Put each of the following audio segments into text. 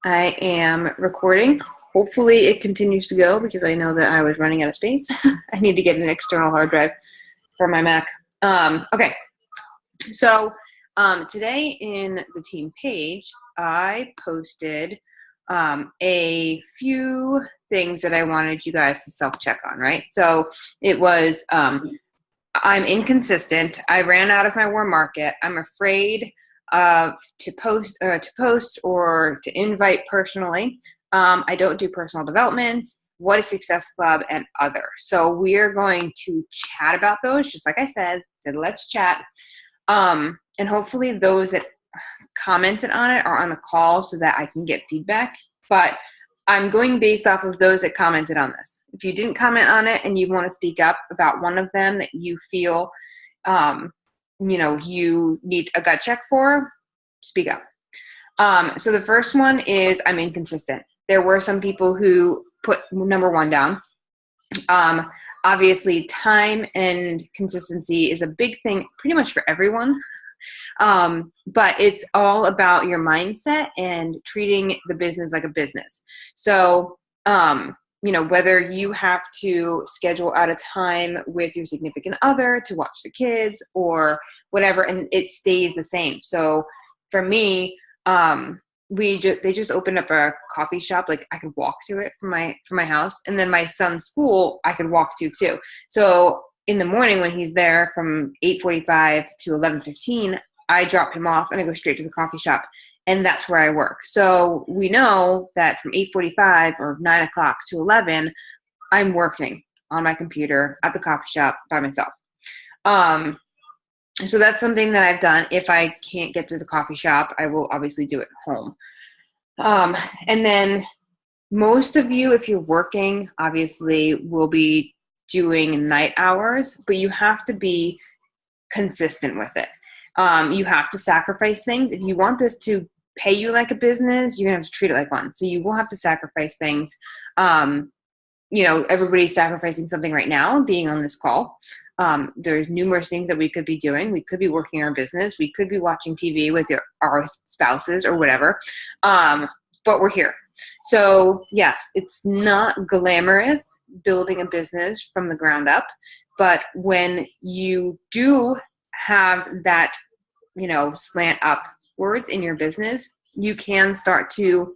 I am recording. Hopefully it continues to go because I know that I was running out of space. I need to get an external hard drive for my Mac. Okay, so today in the team page, I posted a few things that I wanted you guys to self-check on, right? So it was, I'm inconsistent. I ran out of my warm market. I'm afraid to post or to invite personally. I don't do personal development. What is Success Club and other? So we're going to chat about those, just like I said let's chat. And hopefully those that commented on it are on the call so that I can get feedback. But I'm going based off of those that commented on this. If you didn't comment on it and you want to speak up about one of them that you feel, you need a gut check for, speak up. So the first one is I'm inconsistent. There were some people who put number one down. Obviously, time and consistency is a big thing pretty much for everyone. But it's all about your mindset and treating the business like a business. So, whether you have to schedule out a time with your significant other to watch the kids or whatever, and it stays the same. So for me, they just opened up a coffee shop. Like I could walk to it from my house, and then my son's school I could walk to too. So in the morning when he's there from 8:45 to 11:15, I drop him off and I go straight to the coffee shop, and that's where I work. So we know that from 8:45 or 9 o'clock to 11, I'm working on my computer at the coffee shop by myself. So that's something that I've done. If I can't get to the coffee shop, I will obviously do it at home. And then most of you, if you're working, obviously will be doing night hours, but you have to be consistent with it. You have to sacrifice things. If you want this to pay you like a business, you're going to have to treat it like one. So you will have to sacrifice things. Everybody's sacrificing something right now being on this call. There's numerous things that we could be doing. We could be working our business. We could be watching TV with our spouses or whatever. But we're here. So yes, it's not glamorous building a business from the ground up. But when you do have that, slant upwards in your business, you can start to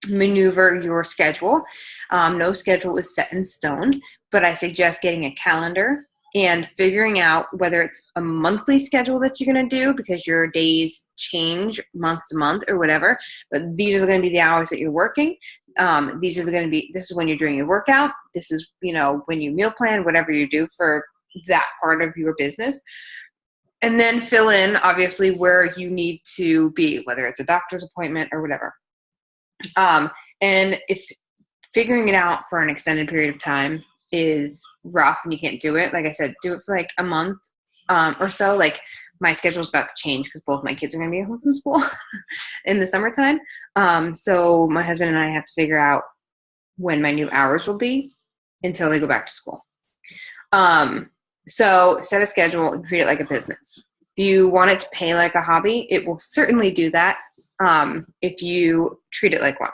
maneuver your schedule. No schedule is set in stone, but I suggest getting a calendar and figuring out whether it's a monthly schedule that you're going to do because your days change month to month or whatever, but these are going to be the hours that you're working. This is when you're doing your workout. This is, when you meal plan, whatever you do for that part of your business. And then fill in, obviously, where you need to be, whether it's a doctor's appointment or whatever. And if figuring it out for an extended period of time is rough and you can't do it, like I said, do it for like a month or so. Like my schedule's about to change because both my kids are going to be home from school in the summertime. So my husband and I have to figure out when my new hours will be until they go back to school. So set a schedule and treat it like a business. If you want it to pay like a hobby, it will certainly do that if you treat it like one.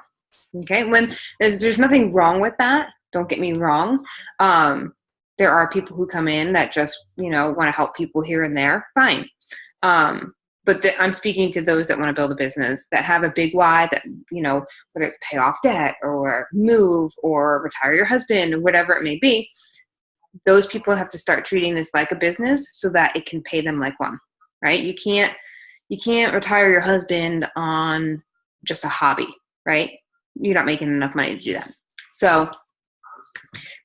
Okay, when there's nothing wrong with that. Don't get me wrong. There are people who come in that just, want to help people here and there. Fine. But I'm speaking to those that want to build a business that have a big why that, whether it's pay off debt or move or retire your husband or whatever it may be. Those people have to start treating this like a business so that it can pay them like one, right? You can't retire your husband on just a hobby, right? You're not making enough money to do that. So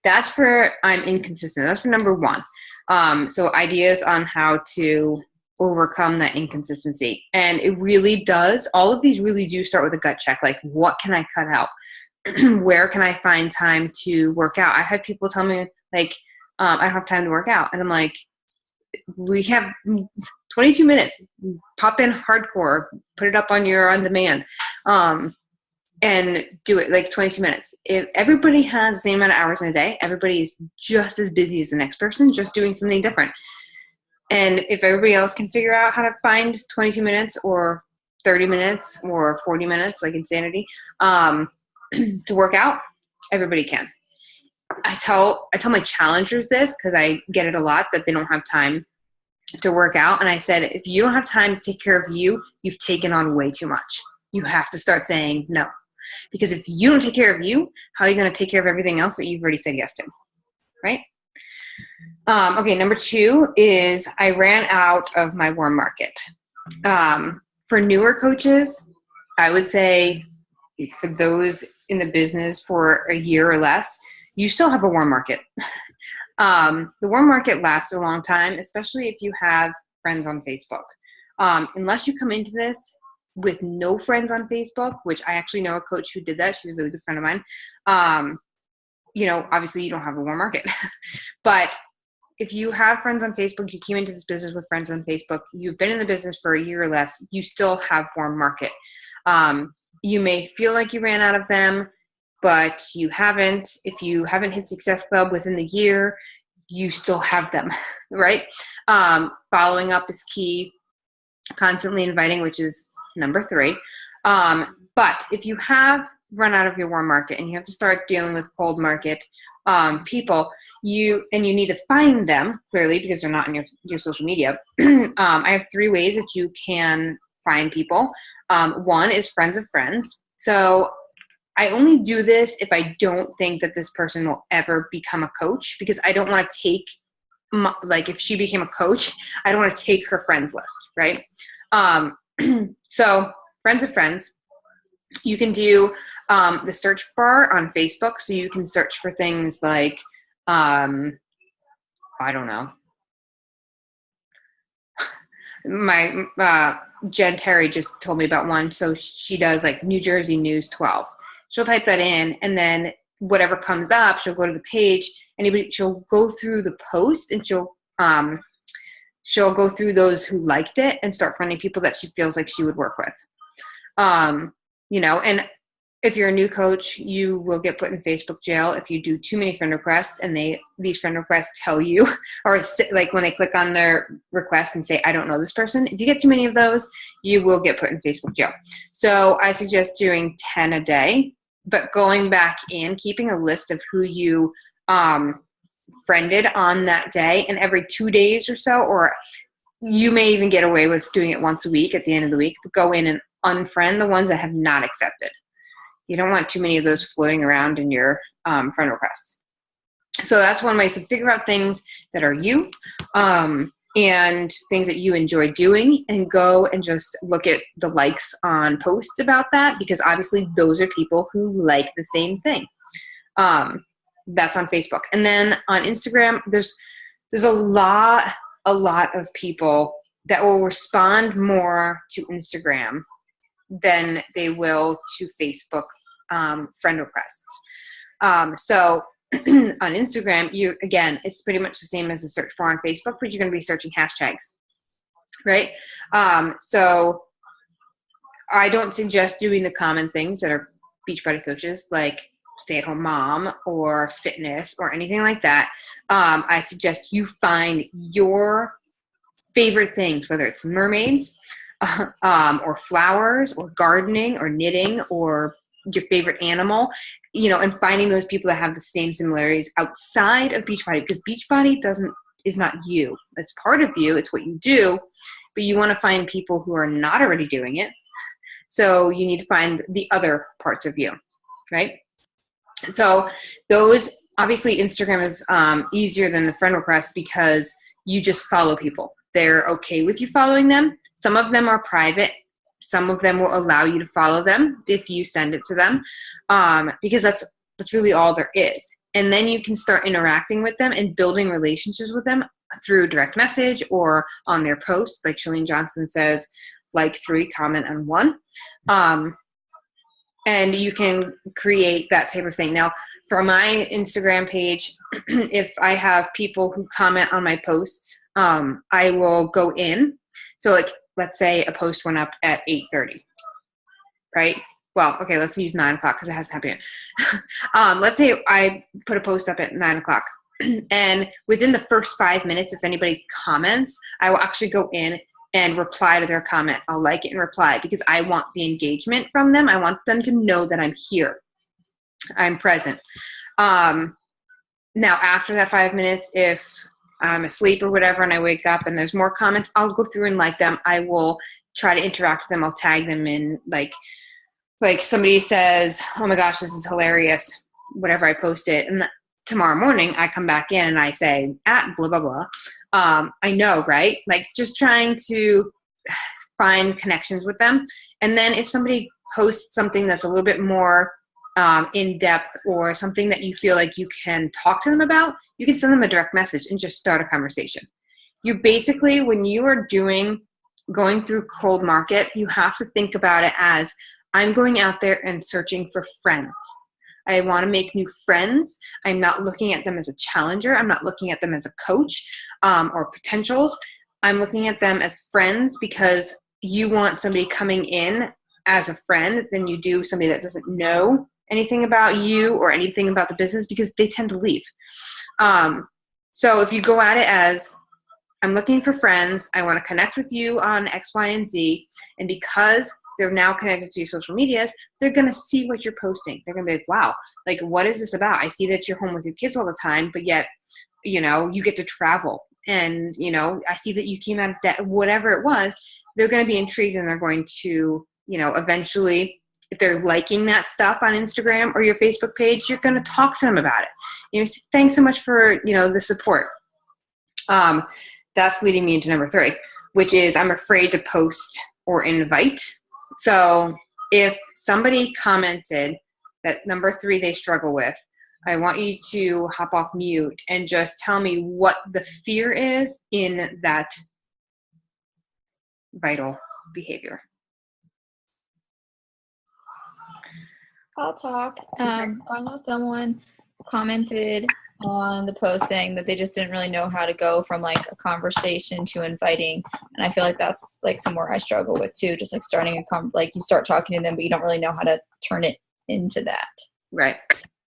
that's for I'm inconsistent. That's for number one. So ideas on how to overcome that inconsistency. And it really does. All of these really do start with a gut check. Like, what can I cut out? Where can I find time to work out? I had people tell me, like, I don't have time to work out. And I'm like, we have 22 minutes. Pop in hardcore, put it up on your on demand. And do it like 22 minutes. If everybody has the same amount of hours in a day, everybody is just as busy as the next person, just doing something different. And if everybody else can figure out how to find 22 minutes or 30 minutes or 40 minutes, like Insanity, to work out, everybody can. I tell my challengers this because I get it a lot that they don't have time to work out. And I said, if you don't have time to take care of you, you've taken on way too much. You have to start saying no. Because if you don't take care of you, how are you going to take care of everything else that you've already said yes to? Right? Okay, number 2 is I ran out of my warm market. For newer coaches, I would say for those in the business for a year or less, you still have a warm market. The warm market lasts a long time, especially if you have friends on Facebook. Unless you come into this with no friends on Facebook, which I actually know a coach who did that. She's a really good friend of mine. Obviously you don't have a warm market. But if you have friends on Facebook, you came into this business with friends on Facebook, you've been in the business for a year or less, you still have warm market. You may feel like you ran out of them, but you haven't. If you haven't hit Success Club within the year, you still have them, right? Following up is key. Constantly inviting, which is number 3. But if you have run out of your warm market and you have to start dealing with cold market people, you need to find them clearly because they're not in your social media. I have 3 ways that you can find people. 1 is friends of friends. So I only do this if I don't think that this person will ever become a coach, because I don't want to take, if she became a coach, I don't want to take her friends list, right? So friends of friends. You can do the search bar on Facebook, so you can search for things like, I don't know. My Jen Terry just told me about one. So she does like New Jersey News 12. She'll type that in, and then whatever comes up, she'll go to the page. She'll go through the post, and she'll go through those who liked it and start finding people that she feels like she would work with. And if you're a new coach, you will get put in Facebook jail if you do too many friend requests, and these friend requests tell you, or like when they click on their request and say, I don't know this person, if you get too many of those, you will get put in Facebook jail. So I suggest doing 10 a day, but going back in, keeping a list of who you friended on that day, and every 2 days or so, or you may even get away with doing it once a week at the end of the week, but go in and unfriend the ones that have not accepted. You don't want too many of those floating around in your friend requests. So that's one way. So figure out things that are you and things that you enjoy doing, and go and just look at the likes on posts about that, because obviously those are people who like the same thing. That's on Facebook. And then on Instagram, there's a lot of people that will respond more to Instagram than they will to Facebook friend requests. So on Instagram, it's pretty much the same as the search bar on Facebook, but you're going to be searching hashtags, right? So I don't suggest doing the common things that are Beachbody coaches, like stay-at-home mom or fitness or anything like that. I suggest you find your favorite things, whether it's mermaids, or flowers, or gardening, or knitting, or your favorite animal, and finding those people that have the same similarities outside of Beachbody, because Beachbody is not you. It's part of you. It's what you do, but you want to find people who are not already doing it. So you need to find the other parts of you, right? So those, obviously Instagram is easier than the friend request because you just follow people. They're okay with you following them. Some of them are private. Some of them will allow you to follow them if you send it to them, because that's really all there is. And then you can start interacting with them and building relationships with them through direct message or on their posts. Like Chalene Johnson says, like 3, comment on 1. And you can create that type of thing. Now, for my Instagram page, if I have people who comment on my posts, I will go in. So like, let's say a post went up at 8:30, right? Well, okay, let's use 9 o'clock because it hasn't happened yet. Let's say I put a post up at 9 o'clock. And within the first 5 minutes, if anybody comments, I will actually go in and reply to their comment. I'll like it and reply because I want the engagement from them. I want them to know that I'm here. I'm present. Now, after that 5 minutes, if I'm asleep or whatever and I wake up and there's more comments, I'll go through and like them. I will try to interact with them. I'll tag them in, like somebody says, oh my gosh, this is hilarious, whatever, I post it. And tomorrow morning I come back in and I say, at blah, blah, blah. I know, right? Like just trying to find connections with them. And then if somebody posts something that's a little bit more in depth or something that you feel like you can talk to them about, you can send them a direct message and just start a conversation. You basically, when you are going through cold market, you have to think about it as, I'm going out there and searching for friends. I want to make new friends. I'm not looking at them as a challenger. I'm not looking at them as a coach or potentials. I'm looking at them as friends because you want somebody coming in as a friend than you do somebody that doesn't know anything about you or anything about the business, because they tend to leave. So if you go at it as, I'm looking for friends, I want to connect with you on X, Y, and Z, and because they're now connected to your social medias, they're going to see what you're posting. They're going to be like, wow, like, what is this about? I see that you're home with your kids all the time, but yet, you know, you get to travel. And, you know, I see that you came out of debt, whatever it was. They're going to be intrigued, and they're going to, you know, eventually, if they're liking that stuff on Instagram or your Facebook page, you're going to talk to them about it. You know, say, thanks so much for, you know, the support. That's leading me into number 3, which is I'm afraid to post or invite. So if somebody commented that number 3 they struggle with, I want you to hop off mute and just tell me what the fear is in that vital behavior. I'll talk. I know someone commented on the post saying that they just didn't really know how to go from like a conversation to inviting, and I feel like that's like somewhere I struggle with too, just like starting like you start talking to them but you don't really know how to turn it into that. Right.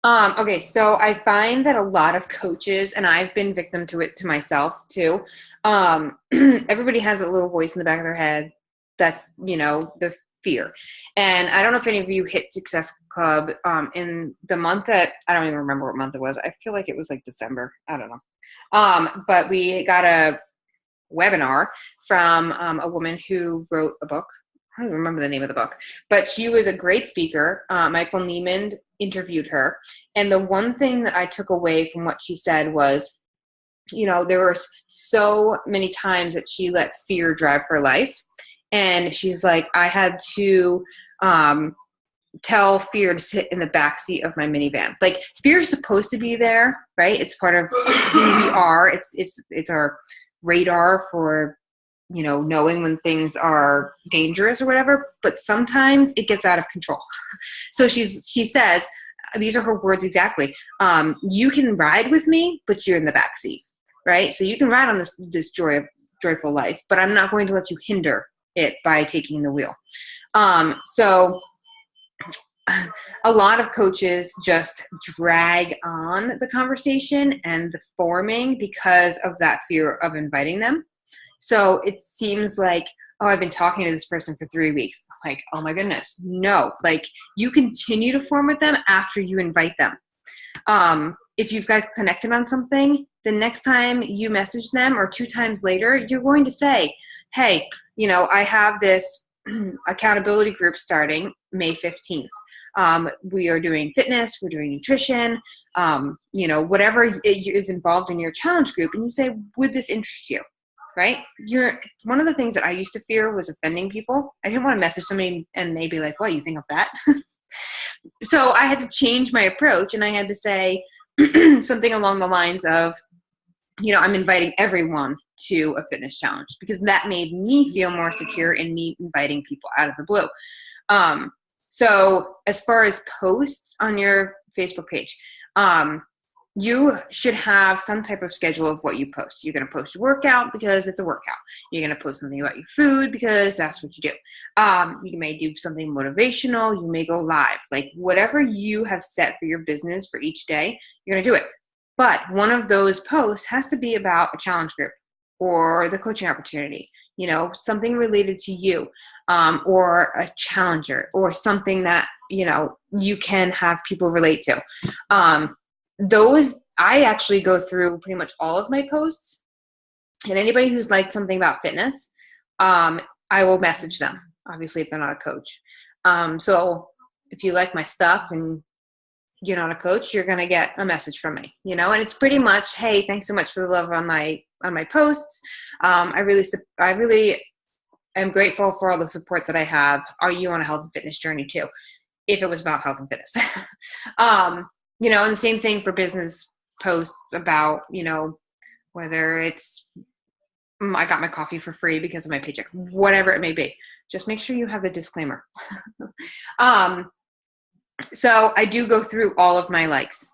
Okay, so I find that a lot of coaches, and I've been victim to it to myself too, everybody has a little voice in the back of their head that's, you know, the fear. And I don't know if any of you hit Success Club in the month that, I don't even remember what month it was. I feel like it was like December. I don't know. But we got a webinar from a woman who wrote a book. I don't even remember the name of the book, but she was a great speaker. Michael Neiman interviewed her. And the one thing that I took away from what she said was, you know, there were so many times that she let fear drive her life. And she's like, I had to tell fear to sit in the backseat of my minivan. Like, fear's supposed to be there, right? It's part of who we are. It's our radar for, you know, knowing when things are dangerous or whatever, but sometimes it gets out of control. So she says, these are her words exactly, you can ride with me, but you're in the backseat, right? So you can ride on this joyful life, but I'm not going to let you hinder it by taking the wheel. So a lot of coaches just drag on the conversation and the forming because of that fear of inviting them. So it seems like, oh, I've been talking to this person for 3 weeks. Like, oh my goodness. No, like, you continue to form with them after you invite them. If you've got connected on something, the next time you message them or 2 times later, you're going to say, hey, you know, I have this accountability group starting May 15th. We are doing fitness, we're doing nutrition, you know, whatever is involved in your challenge group. And you say, would this interest you? Right? One of the things that I used to fear was offending people. I didn't want to message somebody and they'd be like, what, you think I'm fat? So I had to change my approach, and I had to say something along the lines of, you know, I'm inviting everyone to a fitness challenge, because that made me feel more secure in me inviting people out of the blue. So as far as posts on your Facebook page, you should have some type of schedule of what you post. You're going to post a workout because it's a workout. You're going to post something about your food because that's what you do. You may do something motivational. You may go live. Like, whatever you have set for your business for each day, you're going to do it. But one of those posts has to be about a challenge group or the coaching opportunity. something related to you, or a challenger, or something that, you can have people relate to. Those, I actually go through pretty much all of my posts, and anybody who's liked something about fitness, I will message them, obviously, if they're not a coach. So if you like my stuff and you're not a coach, you're going to get a message from me, and it's pretty much, hey, thanks so much for the love on my posts. I really am grateful for all the support that I have. Are you on a health and fitness journey too? If it was about health and fitness, and the same thing for business posts about, whether it's, I got my coffee for free because of my paycheck, whatever it may be, just make sure you have the disclaimer. So I do go through all of my likes,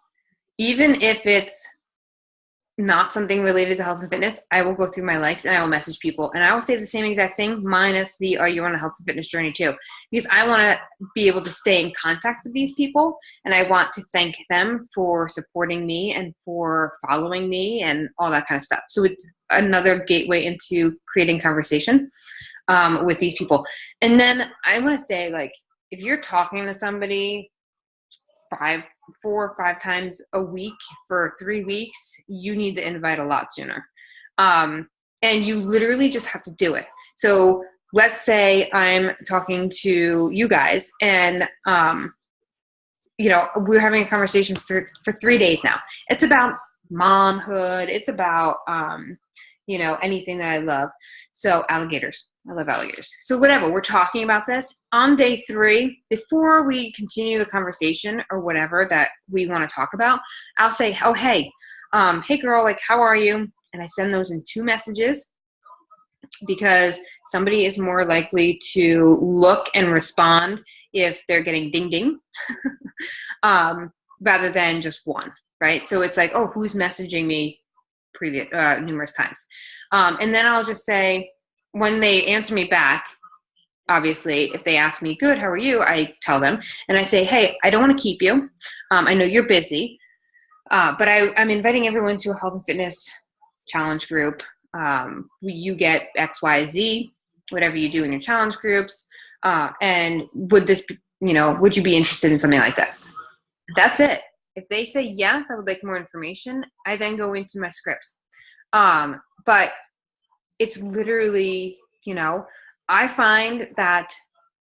even if it's not something related to health and fitness. I will go through my likes and I will message people, and I will say the same exact thing minus the, are you on a health and fitness journey too? Because I want to be able to stay in contact with these people, and I want to thank them for supporting me and for following me and all that kind of stuff. So it's another gateway into creating conversation with these people. And then I want to say, like, if you're talking to somebody 4 or 5 times a week for 3 weeks, you need to invite a lot sooner. And you literally just have to do it. So let's say I'm talking to you guys, and we're having a conversation for 3 days now. It's about momhood. It's about anything that I love. So alligators. I love alligators. So whatever, we're talking about this. On day 3, before we continue the conversation or whatever that we want to talk about, I'll say, oh, hey girl, like, how are you? And I send those in 2 messages, because somebody is more likely to look and respond if they're getting ding ding rather than just one, right? So it's like, oh, who's messaging me numerous times? And then I'll just say, when they answer me back, obviously, if they ask me, good, how are you? I tell them, and I say, hey, I don't want to keep you. I know you're busy, but I'm inviting everyone to a health and fitness challenge group. You get X, Y, Z, whatever you do in your challenge groups. And would this be, would you be interested in something like this? That's it. If they say, yes, I would like more information, I then go into my scripts. But it's literally, I find that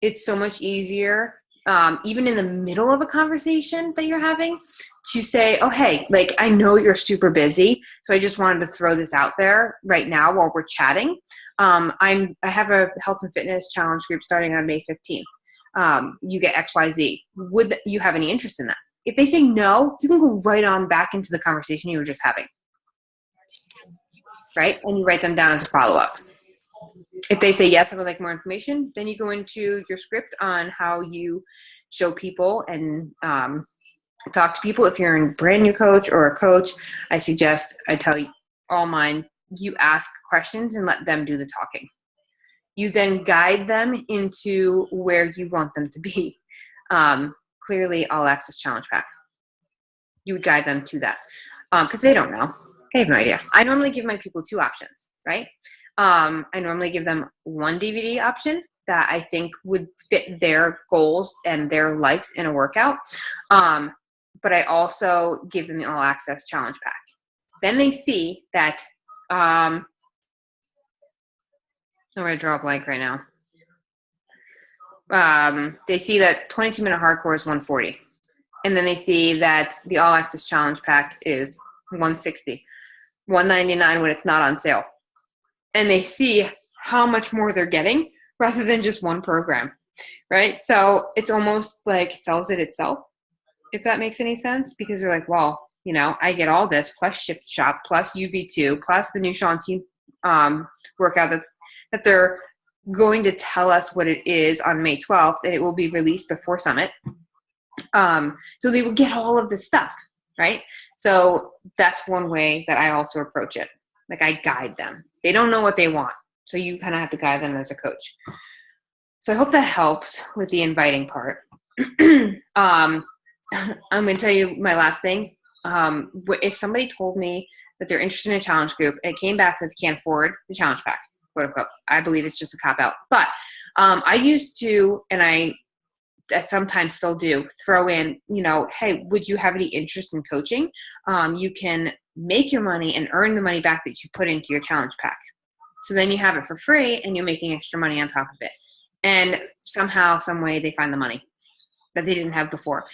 it's so much easier, even in the middle of a conversation that you're having, to say, oh, hey, like, I know you're super busy, so I just wanted to throw this out there right now while we're chatting. I have a health and fitness challenge group starting on May 15th. You get XYZ. Would you have any interest in that? If they say no, you can go right on back into the conversation you were just having. Right? And you write them down as a follow-up. If they say, yes, I would like more information, then you go into your script on how you show people and talk to people. If you're a brand new coach or a coach, I tell you all mine, you ask questions and let them do the talking. You then guide them into where you want them to be. Clearly, All Access Challenge Pack. You would guide them to that, because they don't know. They have no idea. I normally give my people 2 options, right? I normally give them 1 DVD option that I think would fit their goals and their likes in a workout. But I also give them the All Access Challenge Pack. Then they see that, I'm going to draw a blank right now. They see that 22-minute hardcore is $140. And then they see that the All Access Challenge Pack is $160. $199 when it's not on sale. And they see how much more they're getting rather than just one program, right? So it's almost like sells it itself, if that makes any sense, because they're like, well, I get all this plus Shift Shop plus UV2 plus the new Shaun T workout that they're going to tell us what it is on May 12th, and it will be released before Summit. So they will get all of this stuff, right? So that's one way that I also approach it. Like, I guide them. They don't know what they want, so you kind of have to guide them as a coach. So I hope that helps with the inviting part. I'm going to tell you my last thing. If somebody told me that they're interested in a challenge group and it came back that they can't afford the challenge pack, quote unquote. I believe it's just a cop out. But I used to, and I sometimes still do, throw in, hey, would you have any interest in coaching? You can make your money and earn the money back that you put into your challenge pack. So then you have it for free and you're making extra money on top of it. And somehow, some way they find the money that they didn't have before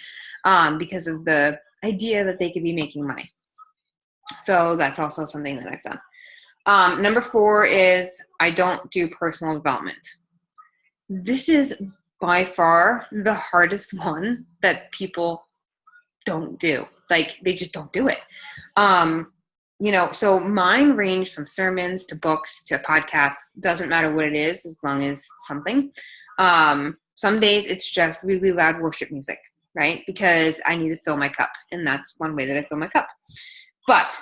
because of the idea that they could be making money. So that's also something that I've done. Number 4 is I don't do personal development. This is by far the hardest one that people don't do. Like, they just don't do it. So mine range from sermons to books to podcasts. Doesn't matter what it is, as long as something. Some days it's just really loud worship music, right? Because I need to fill my cup, and that's one way that I fill my cup. But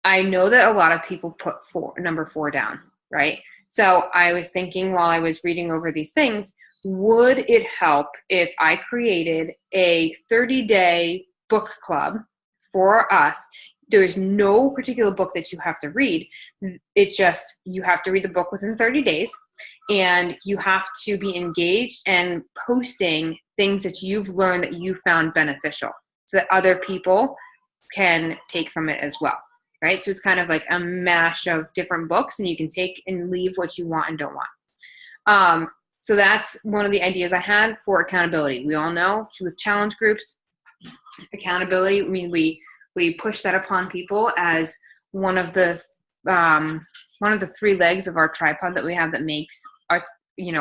I know that a lot of people put number 4 down, right? So I was thinking while I was reading over these things, would it help if I created a 30-day book club for us? There's no particular book that you have to read. It's just you have to read the book within 30 days, and you have to be engaged and posting things that you've learned that you found beneficial so that other people can take from it as well, right? So it's kind of like a mash of different books, and you can take and leave what you want and don't want. So that's one of the ideas I had for accountability. We all know with challenge groups, accountability, I mean, we push that upon people as one of the 3 legs of our tripod that we have that makes our,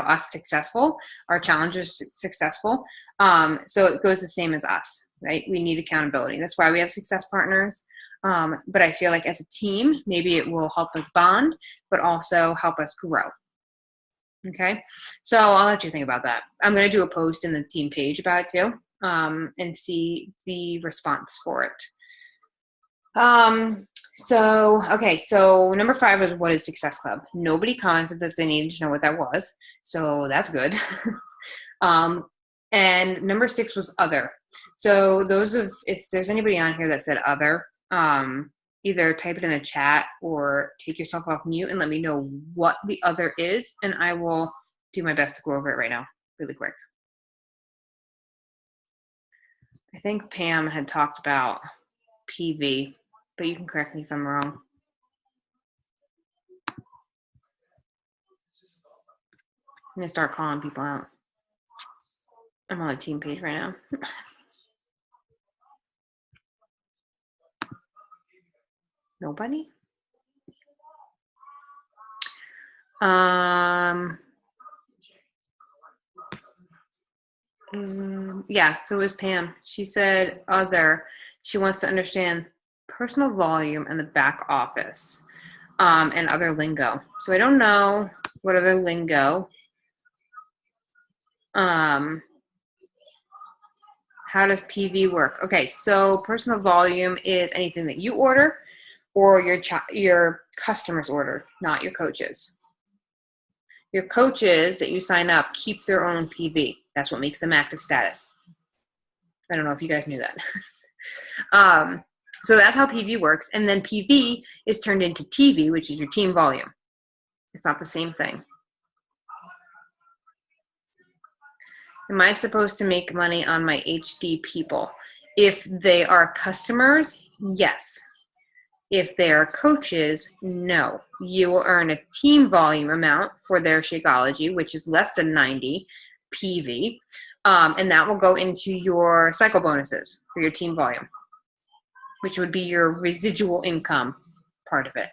us successful, our challenges successful. So it goes the same as us, right? We need accountability. That's why we have success partners. But I feel like as a team, maybe it will help us bond, but also help us grow. Okay. So I'll let you think about that. I'm going to do a post in the team page about it too, and see the response for it. So number 5 was what is Success Club? Nobody commented that they needed to know what that was. So that's good. And number 6 was other. So if there's anybody on here that said other, either type it in the chat or take yourself off mute and let me know what the other is. And I will do my best to go over it right now, really quick. I think Pam had talked about PV, but you can correct me if I'm wrong. I'm going to start calling people out. I'm on a team page right now. Nobody? Yeah, so it was Pam. She said other. She wants to understand personal volume and the back office, and other lingo. So I don't know what other lingo. How does PV work? Okay, so personal volume is anything that you order or your customers order, not your coaches. Your coaches that you sign up keep their own PV. That's what makes them active status. I don't know if you guys knew that. So that's how PV works. And then PV is turned into TV, which is your team volume. It's not the same thing. Am I supposed to make money on my HD people? If they are customers, yes. If they are coaches, no. You will earn a team volume amount for their Shakeology, which is less than 90 PV, and that will go into your cycle bonuses for your team volume, which would be your residual income part of it.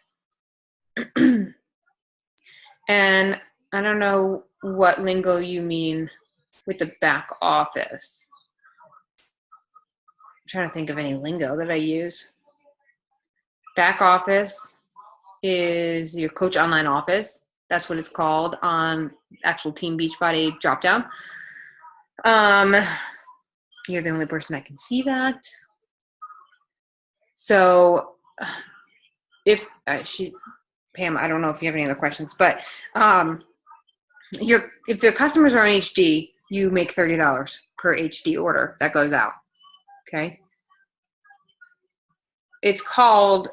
And I don't know what lingo you mean with the back office. I'm trying to think of any lingo that I use. Back office is your Coach Online office. That's what it's called on actual Team Beachbody dropdown. You're the only person that can see that. So if Pam, I don't know if you have any other questions, but if the customers are on HD, you make $30 per HD order that goes out. Okay. It's called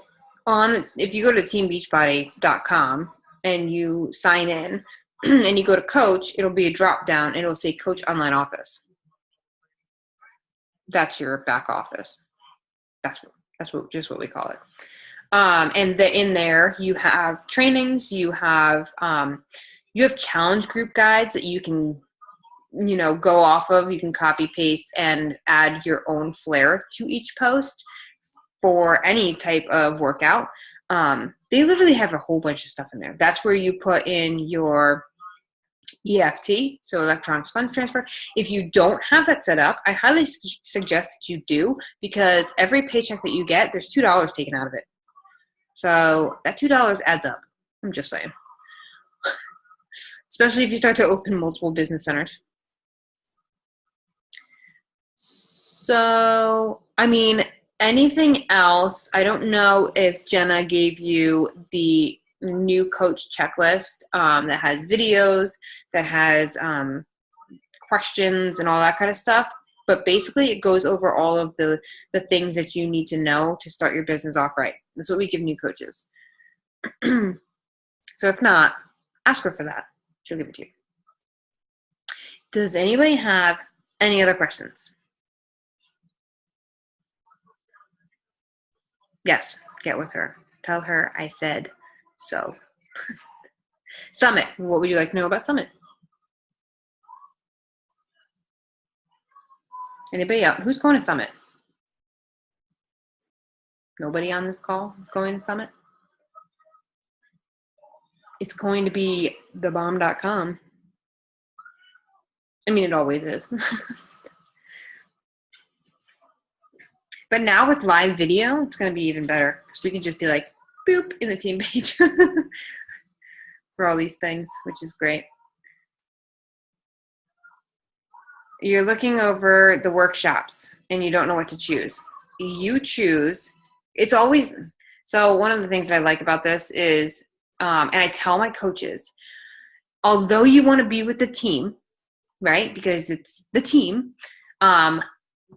if you go to teambeachbody.com, and you sign in and you go to coach, it'll be a drop down. It'll say coach online office. That's your back office. That's just what we call it. And in there you have trainings, you have challenge group guides that you can, go off of. You can copy paste and add your own flair to each post for any type of workout. They literally have a whole bunch of stuff in there. That's where you put in your EFT, so electronic funds transfer. If you don't have that set up, I highly suggest that you do, because every paycheck that you get, there's $2 taken out of it. So that $2 adds up. I'm just saying. Especially if you start to open multiple business centers. So, I mean, anything else? I don't know if Jenna gave you the new coach checklist that has videos, that has questions and all that kind of stuff. But basically, it goes over all of the things that you need to know to start your business off right. That's what we give new coaches. So if not, ask her for that. She'll give it to you. Does anybody have any other questions? Yes, get with her. Tell her I said so. Summit. What would you like to know about Summit? Anybody else? Who's going to Summit? Nobody on this call is going to Summit? It's going to be thebomb.com. I mean, it always is. But now with live video, it's going to be even better, because we can just be like, boop, in the team page for all these things, which is great. You're looking over the workshops and you don't know what to choose. You choose. It's always, so one of the things that I like about this is, and I tell my coaches, although you want to be with the team, right, because it's the team,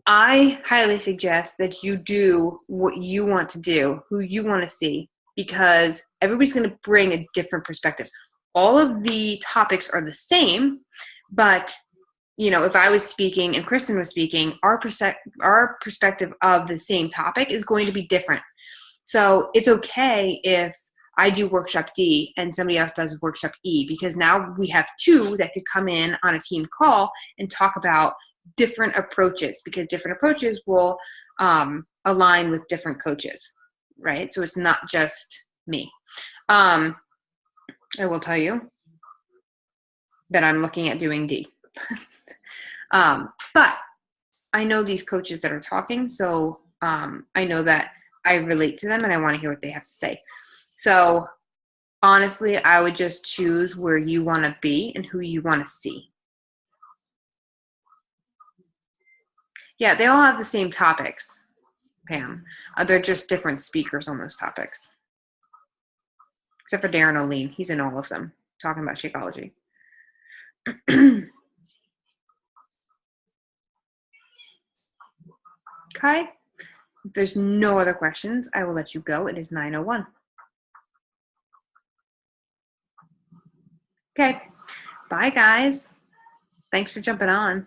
I highly suggest that you do what you want to do, who you want to see, because everybody's going to bring a different perspective. All of the topics are the same, but if I was speaking and Kristen was speaking, our perspective of the same topic is going to be different. So it's okay if I do workshop D and somebody else does workshop E, because now we have two that could come in on a team call and talk about different approaches, because different approaches will align with different coaches, right? So it's not just me. I will tell you that I'm looking at doing D. But I know these coaches that are talking, so I know that I relate to them and I want to hear what they have to say. So honestly, I would just choose where you want to be and who you want to see. Yeah, they all have the same topics, Pam. They're just different speakers on those topics. Except for Darren O'Lean. He's in all of them, talking about Shakeology. Okay. If there's no other questions, I will let you go. It is 9:01. Okay. Bye, guys. Thanks for jumping on.